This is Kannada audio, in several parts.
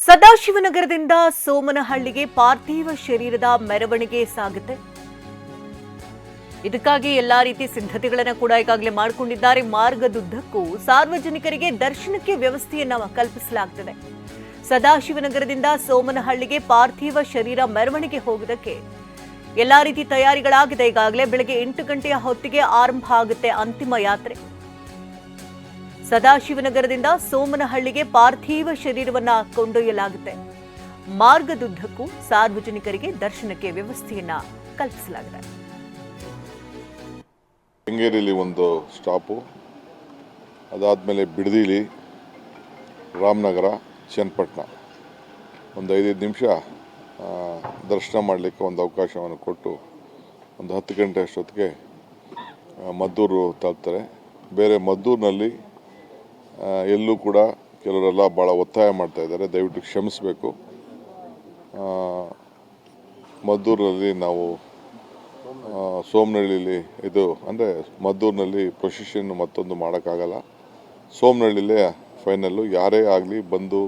ಸದಾಶಿವನಗರದಿಂದ ಸೋಮನಹಳ್ಳಿಗೆ ಪಾರ್ಥಿವ ಶರೀರದ ಮೆರವಣಿಗೆ ಸಾಗುತ್ತೆ. ಇದಕ್ಕಾಗಿ ಎಲ್ಲಾ ರೀತಿ ಸಿದ್ಧತೆಗಳನ್ನು ಕೂಡ ಈಗಾಗಲೇ ಮಾಡಿಕೊಂಡಿದ್ದಾರೆ. ಮಾರ್ಗದುದ್ದಕ್ಕೂ ಸಾರ್ವಜನಿಕರಿಗೆ ದರ್ಶನಕ್ಕೆ ವ್ಯವಸ್ಥೆಯನ್ನ ಕಲ್ಪಿಸಲಾಗುತ್ತದೆ. ಸದಾಶಿವನಗರದಿಂದ ಸೋಮನಹಳ್ಳಿಗೆ ಪಾರ್ಥಿವ ಶರೀರ ಮೆರವಣಿಗೆ ಹೋಗೋದಕ್ಕೆ ಎಲ್ಲಾ ರೀತಿ ತಯಾರಿಗಳಾಗಿದೆ. ಈಗಾಗಲೇ ಬೆಳಗ್ಗೆ 8 ಗಂಟೆಯ ಹೊತ್ತಿಗೆ ಆರಂಭ ಆಗುತ್ತೆ ಅಂತಿಮ ಯಾತ್ರೆ. ಸದಾಶಿವನಗರದಿಂದ ಸೋಮನಹಳ್ಳಿಗೆ ಪಾರ್ಥಿವ ಶರೀರವನ್ನ ಕೊಂಡೊಯ್ಯಲಾಗುತ್ತೆ. ಮಾರ್ಗದುದ್ದಕ್ಕೂ ಸಾರ್ವಜನಿಕರಿಗೆ ದರ್ಶನಕ್ಕೆ ವ್ಯವಸ್ಥೆಯನ್ನ ಕಲ್ಪಿಸಲಾಗಿದೆ. ಕೆಂಗೇರಿಯಲ್ಲಿ ಒಂದು ಸ್ಟಾಪು, ಅದಾದಮೇಲೆ ಬಿಡದಿಲಿ, ರಾಮನಗರ, ಚನ್ನಪಟ್ಟಣ ಒಂದು 5 ನಿಮಿಷ ದರ್ಶನ ಮಾಡಲಿಕ್ಕೆ ಒಂದು ಅವಕಾಶವನ್ನು ಕೊಟ್ಟು ಒಂದು 10 ಗಂಟೆ ಅಷ್ಟೊತ್ತಿಗೆ ಮದ್ದೂರು ತಲುಪ್ತಾರೆ. ಬೇರೆ ಮದ್ದೂರಿನಲ್ಲಿ ಎಲ್ಲೂ ಕೂಡ ಕೆಲವರೆಲ್ಲ ಭಾಳ ಒತ್ತಾಯ ಮಾಡ್ತಾ ಇದ್ದಾರೆ, ದಯವಿಟ್ಟು ಕ್ಷಮಿಸಬೇಕು. ಮದ್ದೂರಿನಲ್ಲಿ ನಾವು ಸೋಮನಹಳ್ಳಿಲಿ ಇದು ಅಂದರೆ ಮದ್ದೂರಿನಲ್ಲಿ ಪ್ರೊಸೆಷನ್ ಮತ್ತೊಂದು ಮಾಡೋಕ್ಕಾಗಲ್ಲ. ಸೋಮನಹಳ್ಳಿಲೇ ಫೈನಲ್ಲು. ಯಾರೇ ಆಗಲಿ ಬಂದು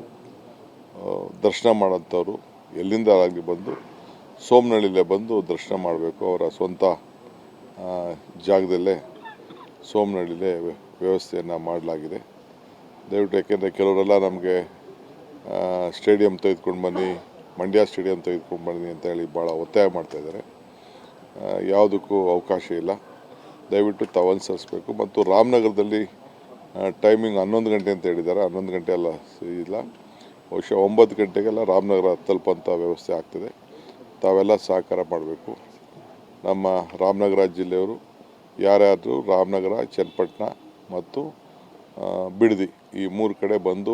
ದರ್ಶನ ಮಾಡೋಂಥವ್ರು ಎಲ್ಲಿಂದ ಆಗಲಿ ಬಂದು ಸೋಮನಹಳ್ಳಿಲೇ ಬಂದು ದರ್ಶನ ಮಾಡಬೇಕು. ಅವರ ಸ್ವಂತ ಜಾಗದಲ್ಲೇ ಸೋಮನಹಳ್ಳಿಲೇ ವ್ಯವಸ್ಥೆಯನ್ನು ಮಾಡಲಾಗಿದೆ. ದಯವಿಟ್ಟು, ಯಾಕೆಂದರೆ ಕೆಲವರೆಲ್ಲ ನಮಗೆ ಸ್ಟೇಡಿಯಂ ತೆಗೆದುಕೊಂಡು ಬನ್ನಿ, ಮಂಡ್ಯ ಸ್ಟೇಡಿಯಂ ತೆಗೆದುಕೊಂಡು ಬನ್ನಿ ಅಂತ ಹೇಳಿ ಭಾಳ ಒತ್ತಾಯ ಮಾಡ್ತಾಯಿದ್ದಾರೆ. ಯಾವುದಕ್ಕೂ ಅವಕಾಶ ಇಲ್ಲ. ದಯವಿಟ್ಟು ತಾವು ಅನುಸರಿಸಬೇಕು. ಮತ್ತು ರಾಮನಗರದಲ್ಲಿ ಟೈಮಿಂಗ್ 11 ಗಂಟೆ ಅಂತ ಹೇಳಿದ್ದಾರೆ. 11 ಗಂಟೆ ಎಲ್ಲ ಇಲ್ಲ, ಬಹುಶಃ 9 ಗಂಟೆಗೆಲ್ಲ ರಾಮನಗರ ತಲುಪುವಂಥ ವ್ಯವಸ್ಥೆ ಆಗ್ತದೆ. ತಾವೆಲ್ಲ ಸಹಕಾರ ಮಾಡಬೇಕು. ನಮ್ಮ ರಾಮನಗರ ಜಿಲ್ಲೆಯವರು ಯಾರ್ಯಾರು ರಾಮನಗರ, ಚನ್ನಪಟ್ಟಣ ಮತ್ತು ಬಿಡದಿ ಈ 3 ಕಡೆ ಬಂದು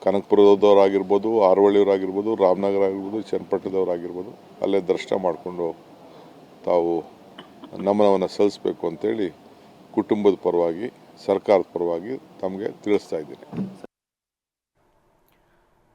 ಕನಕಪುರದವರಾಗಿರ್ಬೋದು, ಆರವಳ್ಳಿಯವರಾಗಿರ್ಬೋದು, ರಾಮನಗರ ಆಗಿರ್ಬೋದು, ಚನ್ನಪಟ್ಟಣದವರಾಗಿರ್ಬೋದು ಅಲ್ಲೇ ದರ್ಶನ ಮಾಡಿಕೊಂಡು ತಾವು ನಮನವನ್ನು ಸಲ್ಲಿಸಬೇಕು ಅಂತೇಳಿ ಕುಟುಂಬದ ಪರವಾಗಿ, ಸರ್ಕಾರದ ಪರವಾಗಿ ತಮಗೆ ತಿಳಿಸ್ತಾ ಇದ್ದೀನಿ.